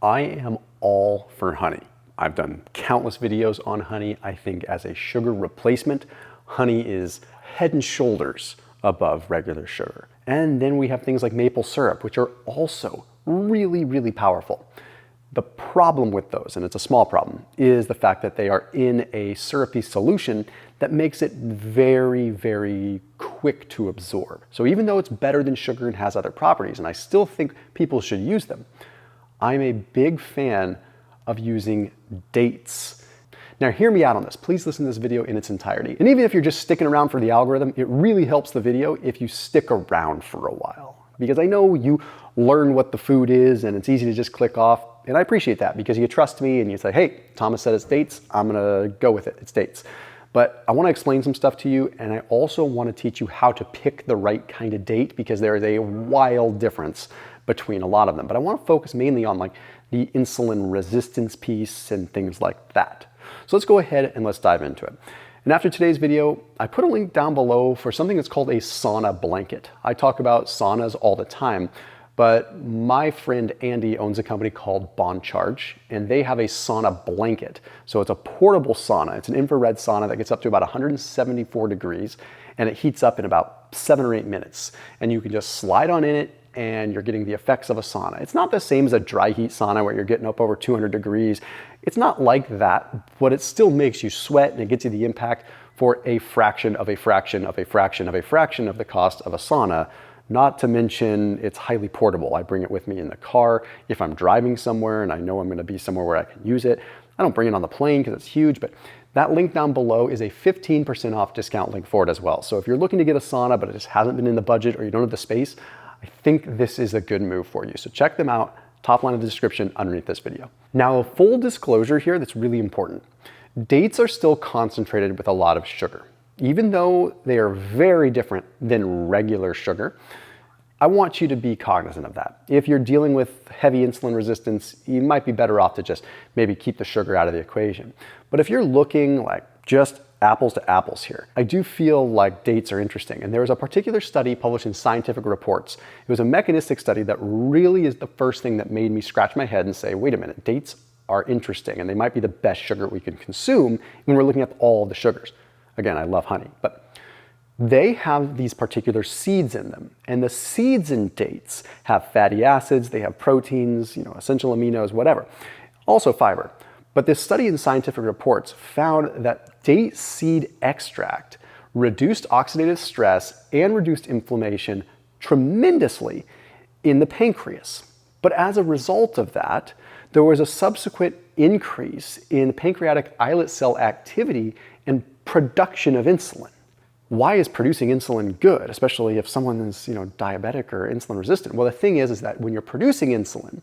I am all for honey. I've done countless videos on honey. I think as a sugar replacement, honey is head and shoulders above regular sugar. And then we have things like maple syrup, which are also really, really powerful. The problem with those, and it's a small problem, is the fact that they are in a syrupy solution that makes it very, very quick to absorb. So even though it's better than sugar and has other properties, and I still think people should use them, I'm a big fan of using dates. Now hear me out on this. Please listen to this video in its entirety. And even if you're just sticking around for the algorithm, it really helps the video if you stick around for a while. Because I know you learn what the food is and it's easy to just click off. And I appreciate that because you trust me and you say, hey, Thomas said it's dates, I'm gonna go with it, it's dates. But I wanna explain some stuff to you, and I also wanna teach you how to pick the right kind of date because there is a wild difference between a lot of them. But I wanna focus mainly on like the insulin resistance piece and things like that. So let's go ahead and let's dive into it. And after today's video, I put a link down below for something that's called a sauna blanket. I talk about saunas all the time, but my friend Andy owns a company called Bond Charge, and they have a sauna blanket. So it's a portable sauna. It's an infrared sauna that gets up to about 174 degrees, and it heats up in about 7 or 8 minutes. And you can just slide on in it, and you're getting the effects of a sauna. It's not the same as a dry heat sauna where you're getting up over 200 degrees. It's not like that, but it still makes you sweat and it gets you the impact for a fraction of a fraction of a fraction of a fraction of the cost of a sauna. Not to mention it's highly portable. I bring it with me in the car if I'm driving somewhere and I know I'm gonna be somewhere where I can use it. I don't bring it on the plane because it's huge, but that link down below is a 15% off discount link for it as well. So if you're looking to get a sauna, but it just hasn't been in the budget or you don't have the space, I think this is a good move for you. So check them out, top line of the description underneath this video. Now, a full disclosure here that's really important. Dates are still concentrated with a lot of sugar. Even though they are very different than regular sugar, I want you to be cognizant of that. If you're dealing with heavy insulin resistance, you might be better off to just maybe keep the sugar out of the equation. But if you're looking like just apples to apples here, I do feel like dates are interesting. And there was a particular study published in Scientific Reports. It was a mechanistic study that really is the first thing that made me scratch my head and say, wait a minute, dates are interesting and they might be the best sugar we can consume when we're looking at all the sugars. Again, I love honey, but they have these particular seeds in them. And the seeds in dates have fatty acids, they have proteins, essential aminos, whatever. Also fiber. But this study in Scientific Reports found that date seed extract reduced oxidative stress and reduced inflammation tremendously in the pancreas. But as a result of that, there was a subsequent increase in pancreatic islet cell activity and production of insulin. Why is producing insulin good, especially if someone is, diabetic or insulin resistant? Well, the thing is that when you're producing insulin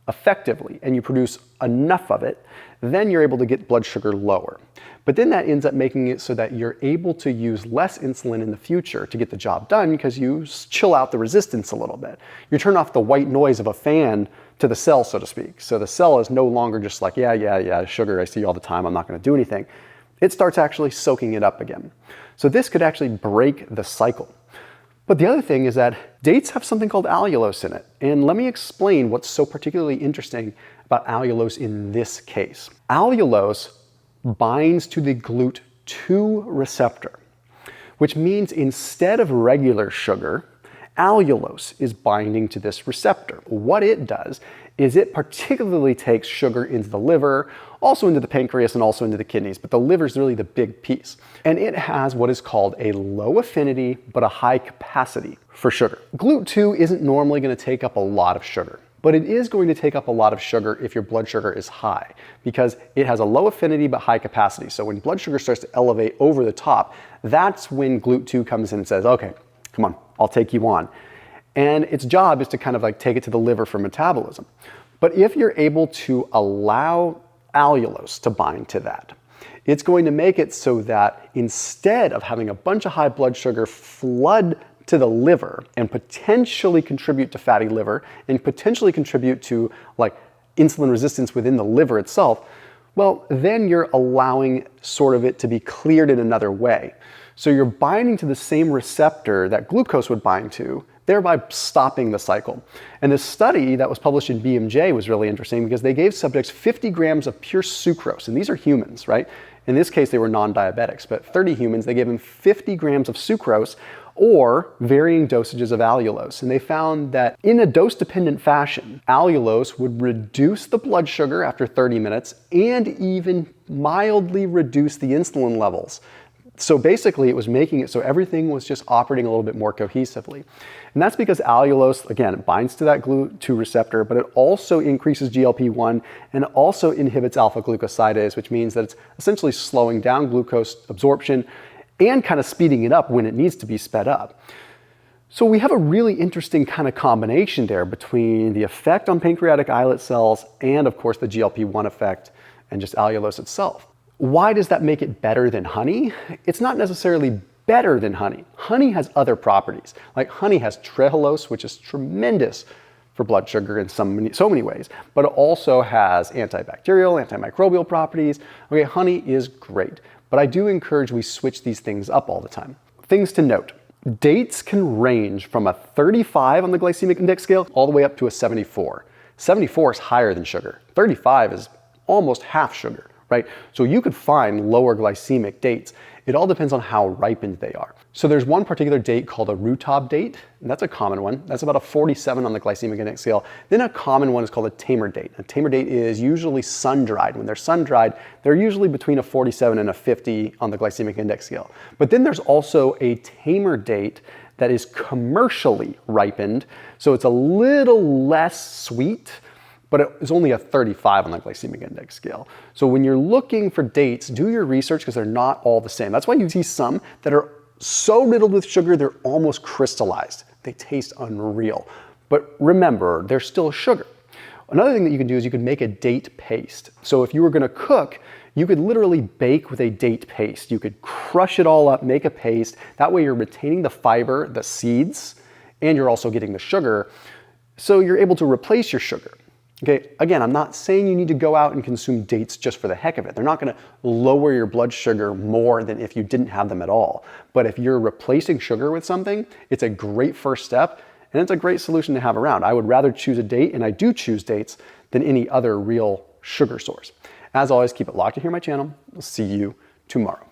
effectively and you produce enough of it, then you're able to get blood sugar lower. But then that ends up making it so that you're able to use less insulin in the future to get the job done because you chill out the resistance a little bit. You turn off the white noise of a fan to the cell, so to speak. So the cell is no longer just like, yeah, sugar, I see all the time, I'm not gonna do anything. It starts actually soaking it up again. So this could actually break the cycle. But the other thing is that dates have something called allulose in it. And let me explain what's so particularly interesting about allulose in this case. Allulose binds to the GLUT2 receptor, which means instead of regular sugar, allulose is binding to this receptor. What it does is it particularly takes sugar into the liver, also into the pancreas and also into the kidneys, but the liver is really the big piece. And it has what is called a low affinity but a high capacity for sugar. GLUT2 isn't normally going to take up a lot of sugar, but it is going to take up a lot of sugar if your blood sugar is high because it has a low affinity but high capacity. So when blood sugar starts to elevate over the top, that's when GLUT2 comes in and says, okay, come on, I'll take you on. And its job is to kind of like take it to the liver for metabolism. But if you're able to allow allulose to bind to that, it's going to make it so that instead of having a bunch of high blood sugar flood to the liver and potentially contribute to fatty liver and potentially contribute to like insulin resistance within the liver itself, well, then you're allowing sort of it to be cleared in another way. So you're binding to the same receptor that glucose would bind to, thereby stopping the cycle. And this study that was published in BMJ was really interesting because they gave subjects 50 grams of pure sucrose, and these are humans, right? In this case, they were non-diabetics, but 30 humans, they gave them 50 grams of sucrose or varying dosages of allulose. And they found that in a dose-dependent fashion, allulose would reduce the blood sugar after 30 minutes and even mildly reduce the insulin levels. So basically, it was making it so everything was just operating a little bit more cohesively. And that's because allulose, again, it binds to that GLUT2 receptor, but it also increases GLP-1 and also inhibits alpha-glucosidase, which means that it's essentially slowing down glucose absorption and kind of speeding it up when it needs to be sped up. So we have a really interesting kind of combination there between the effect on pancreatic islet cells and, of course, the GLP-1 effect and just allulose itself. Why does that make it better than honey? It's not necessarily better than honey. Honey has other properties. Like honey has trehalose, which is tremendous for blood sugar in so many ways, but it also has antibacterial, antimicrobial properties. Okay, honey is great, but I do encourage we switch these things up all the time. Things to note. Dates can range from a 35 on the glycemic index scale all the way up to a 74. 74 is higher than sugar. 35 is almost half sugar. Right? So you could find lower glycemic dates. It all depends on how ripened they are. So there's one particular date called a Rutab date, and that's a common one. That's about a 47 on the glycemic index scale. Then a common one is called a tamer date. A tamer date is usually sun-dried. When they're sun-dried, they're usually between a 47 and a 50 on the glycemic index scale. But then there's also a tamer date that is commercially ripened, so it's a little less sweet, but it is only a 35 on the glycemic index scale. So when you're looking for dates, do your research because they're not all the same. That's why you see some that are so riddled with sugar, they're almost crystallized. They taste unreal. But remember, they're still sugar. Another thing that you can do is you can make a date paste. So if you were gonna cook, you could literally bake with a date paste. You could crush it all up, make a paste. That way you're retaining the fiber, the seeds, and you're also getting the sugar. So you're able to replace your sugar. Okay, again, I'm not saying you need to go out and consume dates just for the heck of it. They're not gonna lower your blood sugar more than if you didn't have them at all. But if you're replacing sugar with something, it's a great first step and it's a great solution to have around. I would rather choose a date, and I do choose dates, than any other real sugar source. As always, keep it locked in here on my channel. I'll see you tomorrow.